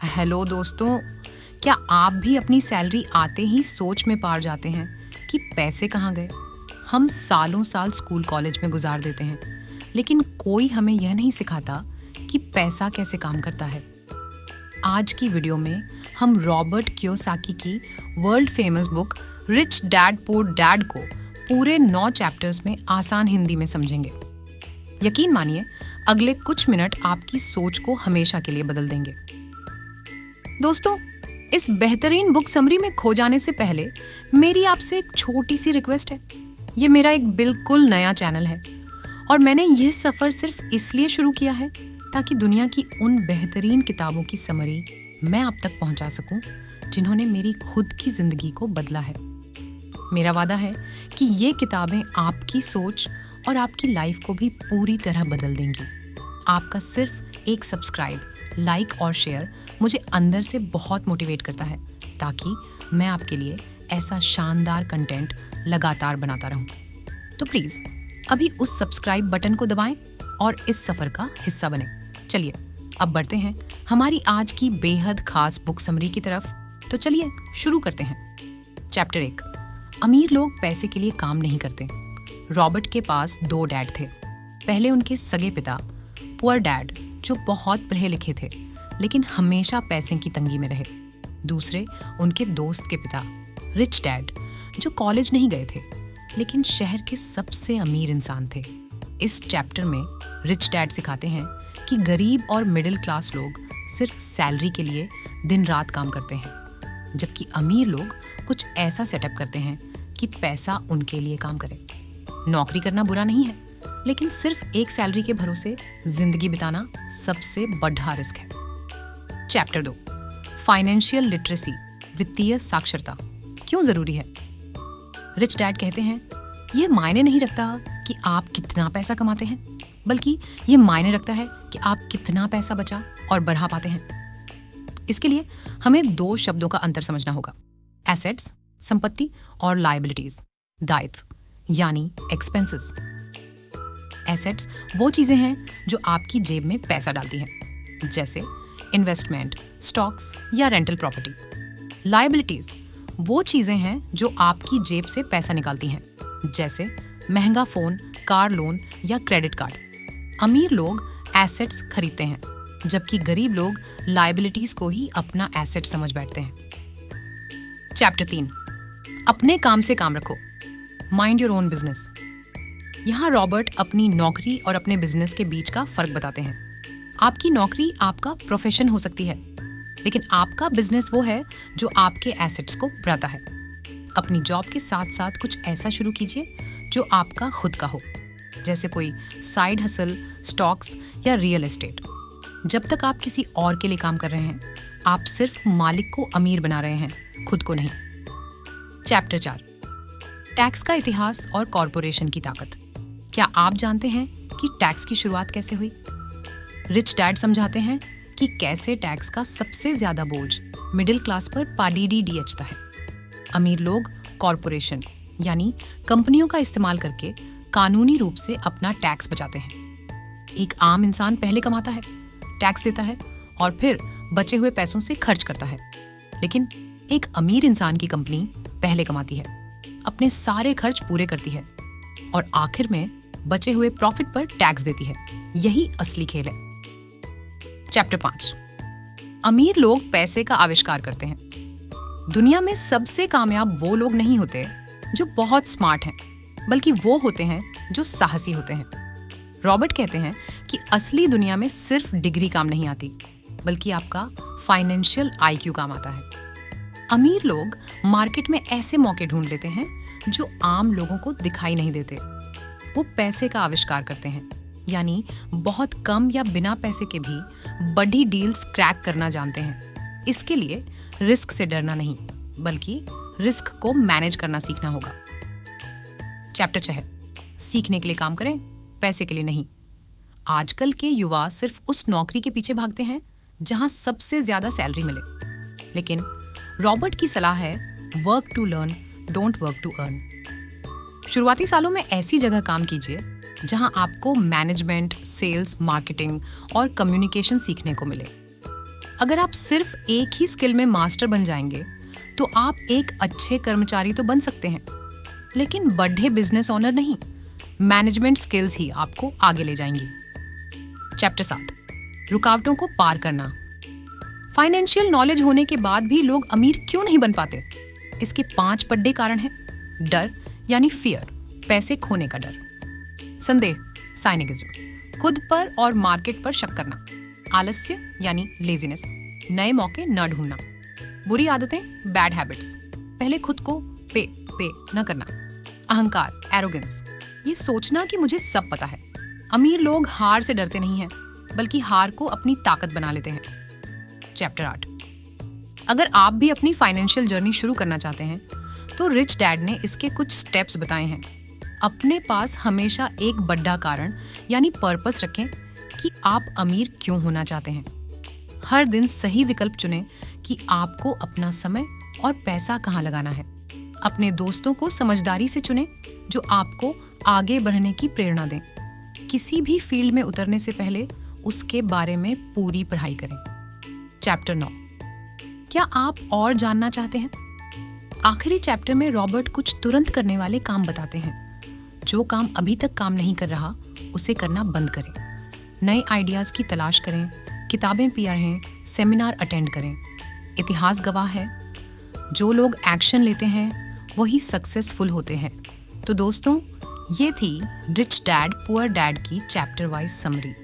Hello दोस्तों, क्या आप भी अपनी सैलरी आते ही सोच में पार जाते हैं कि पैसे कहाँ गए? हम सालों साल स्कूल कॉलेज में गुजार देते हैं, लेकिन कोई हमें यह नहीं सिखाता कि पैसा कैसे काम करता है। आज की वीडियो में हम रॉबर्ट कियोसाकी की world famous book rich dad poor dad को पूरे 9 चैप्टर्स में आसान हिंदी में समझेंगे। यकीन मानिए, अगले कुछ मिनट आपकी सोच को हमेशा के लिए बदल देंगे। दोस्तों, इस बेहतरीन बुक समरी में खो जाने से पहले मेरी आपसे एक छोटी सी रिक्वेस्ट है। ये मेरा एक बिल्कुल नया चैनल है और मैंने यह सफ़र सिर्फ इसलिए शुरू किया है ताकि दुनिया की उन बेहतरीन किताबों की समरी मैं आप तक पहुंचा सकूं जिन्होंने मेरी खुद की जिंदगी को बदला है। मेरा वादा है कि ये किताबें आपकी सोच और आपकी लाइफ को भी पूरी तरह बदल देंगी। आपका सिर्फ एक सब्सक्राइब, लाइक और शेयर मुझे अंदर से बहुत मोटिवेट करता है ताकि मैं आपके लिए ऐसा शानदार कंटेंट लगातार बनाता रहूं। तो प्लीज़ अभी उस सब्सक्राइब बटन को दबाएं और इस सफ़र का हिस्सा बने। चलिए अब बढ़ते हैं हमारी आज की बेहद खास बुक समरी की तरफ। तो चलिए शुरू करते हैं। चैप्टर 1, अमीर लोग पैसे के लिए काम नहीं करते। रॉबर्ट के पास 2 डैड थे। पहले उनके सगे पिता पुअर डैड, जो बहुत पढ़े लिखे थे लेकिन हमेशा पैसे की तंगी में रहे। दूसरे उनके दोस्त के पिता रिच डैड, जो कॉलेज नहीं गए थे लेकिन शहर के सबसे अमीर इंसान थे। इस चैप्टर में रिच डैड सिखाते हैं कि गरीब और मिडिल क्लास लोग सिर्फ सैलरी के लिए दिन रात काम करते हैं, जबकि अमीर लोग कुछ ऐसा सेटअप करते हैं कि पैसा उनके लिए काम करे। नौकरी करना बुरा नहीं है, लेकिन सिर्फ एक सैलरी के भरोसे जिंदगी बिताना सबसे बड़ा रिस्क है। चैप्टर 2, फाइनेंशियल लिटरेसी, वित्तीय साक्षरता क्यों जरूरी है। रिच डैड कहते हैं, यह मायने नहीं रखता कि आप कितना पैसा कमाते हैं, बल्कि यह मायने रखता है कि आप कितना पैसा बचा और बढ़ा पाते हैं। इसके लिए हमें 2 शब्दों का अंतर समझना होगा। एसेट्स, संपत्ति, और लायबिलिटीज, दायित्व यानी एक्सपेंसेस। एसेट्स वो चीजें हैं जो आपकी जेब में पैसा डालती हैं, जैसे इन्वेस्टमेंट, स्टॉक्स या रेंटल प्रॉपर्टी। लायबिलिटीज वो चीजें हैं जो आपकी जेब से पैसा निकालती हैं, जैसे महंगा फोन, कार लोन या क्रेडिट कार्ड। अमीर लोग एसेट्स खरीदते हैं, जबकि गरीब लोग लायबिलिटीज को ही अपना एसेट समझ बैठते हैं। चैप्टर 3, अपने काम से काम रखो, माइंड योर ओन बिजनेस। यहाँ रॉबर्ट अपनी नौकरी और अपने बिजनेस के बीच का फर्क बताते हैं। आपकी नौकरी आपका प्रोफेशन हो सकती है, लेकिन आपका बिजनेस वो है जो आपके एसेट्स को बढ़ाता है। अपनी जॉब के साथ साथ कुछ ऐसा शुरू कीजिए जो आपका खुद का हो, जैसे कोई साइड हसल, स्टॉक्स या रियल एस्टेट। जब तक आप किसी और के लिए काम कर रहे हैं, आप सिर्फ मालिक को अमीर बना रहे हैं, खुद को नहीं। चैप्टर 4, टैक्स का इतिहास और कॉरपोरेशन की ताकत। क्या आप जानते हैं कि टैक्स की शुरुआत कैसे हुई? रिच डैड समझाते हैं कि कैसे टैक्स का सबसे ज्यादा बोझ मिडिल क्लास पर पाडीडी डीएचता है। अमीर लोग कॉरपोरेशन यानी कंपनियों का इस्तेमाल करके कानूनी रूप से अपना टैक्स बचाते हैं। एक आम इंसान पहले कमाता है, टैक्स देता है और फिर बचे हुए पैसों से खर्च करता है, लेकिन एक अमीर इंसान की कंपनी पहले कमाती है, अपने सारे खर्च पूरे करती है और आखिर में बचे हुए प्रॉफिट पर टैक्स देती है। यही असली खेल है। चैप्टर 5, अमीर लोग पैसे का आविष्कार करते हैं। दुनिया में सबसे कामयाब वो लोग नहीं होते जो बहुत स्मार्ट हैं, बल्कि वो होते हैं जो साहसी होते हैं। रॉबर्ट कहते हैं कि असली दुनिया में सिर्फ डिग्री काम नहीं आती, बल्कि आपका फाइनेंशियल आईक्यू काम आता है। अमीर लोग मार्केट में ऐसे मौके ढूंढ लेते हैं जो आम लोगों को दिखाई नहीं देते। वो पैसे का आविष्कार करते हैं, यानी बहुत कम या बिना पैसे के भी बड़ी डील्स क्रैक करना जानते हैं। इसके लिए रिस्क से डरना नहीं, बल्कि रिस्क को मैनेज करना सीखना होगा। चैप्टर 6, सीखने के लिए काम करें, पैसे के लिए नहीं। आजकल के युवा सिर्फ उस नौकरी के पीछे भागते हैं जहां सबसे ज्यादा सैलरी मिले, लेकिन रॉबर्ट की सलाह है, work to learn, don't work to earn. शुरुआती सालों में ऐसी जगह काम कीजिए जहां आपको मैनेजमेंट, सेल्स, मार्केटिंग और कम्युनिकेशन सीखने को मिले। अगर आप सिर्फ एक ही स्किल में मास्टर बन जाएंगे तो आप एक अच्छे कर्मचारी तो बन सकते हैं, लेकिन बढ़े बिजनेस ओनर नहीं। मैनेजमेंट स्किल्स ही आपको आगे ले जाएंगी। चैप्टर 7, रुकावटों को पार करना। फाइनेंशियल नॉलेज होने के बाद भी लोग अमीर क्यों नहीं बन पाते? इसके 5 बड़े कारण हैं। डर यानी फियर, पैसे खोने का डर। संदेह, साइनिकिज्म, खुद पर और मार्केट पर शक करना। आलस्य यानी लेजीनेस, नए मौके न ढूंढना। बुरी आदतें, बैड हैबिट्स, पहले खुद को पे न करना। अहंकार, एरोगेंस, ये सोचना कि मुझे सब पता है। अमीर लोग हार से डरते नहीं हैं, बल्कि हार को अपनी ताकत बना लेते हैं। चैप्टर 8, अगर आप भी अपनी फाइनेंशियल जर्नी शुरू करना चाहते हैं तो रिच डैड ने इसके कुछ स्टेप्स बताए हैं। अपने पास हमेशा एक बड़ा कारण यानी पर्पस रखें कि आप अमीर क्यों होना चाहते हैं। हर दिन सही विकल्प चुनें कि आपको अपना समय और पैसा कहाँ लगाना है। अपने दोस्तों को समझदारी से चुनें जो आपको आगे बढ़ने की प्रेरणा दें। किसी भी फील्ड में उतरने से पहले उसके बारे में पूरी पढ़ाई करें। चैप्टर 9, क्या आप और जानना चाहते हैं? आखिरी चैप्टर में रॉबर्ट कुछ तुरंत करने वाले काम बताते हैं। जो काम अभी तक काम नहीं कर रहा उसे करना बंद करें। नए आइडियाज़ की तलाश करें, किताबें पढ़ें, सेमिनार अटेंड करें। इतिहास गवाह है, जो लोग एक्शन लेते हैं वही सक्सेसफुल होते हैं। तो दोस्तों, ये थी रिच डैड पुअर डैड की चैप्टर वाइज समरी।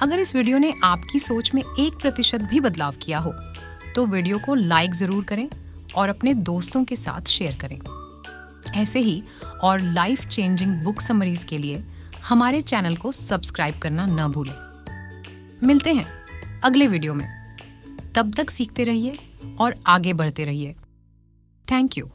अगर इस वीडियो ने आपकी सोच में 1% भी बदलाव किया हो तो वीडियो को लाइक ज़रूर करें और अपने दोस्तों के साथ शेयर करें। ऐसे ही और लाइफ चेंजिंग बुक समरीज के लिए हमारे चैनल को सब्सक्राइब करना न भूलें। मिलते हैं अगले वीडियो में। तब तक सीखते रहिए और आगे बढ़ते रहिए। Thank you.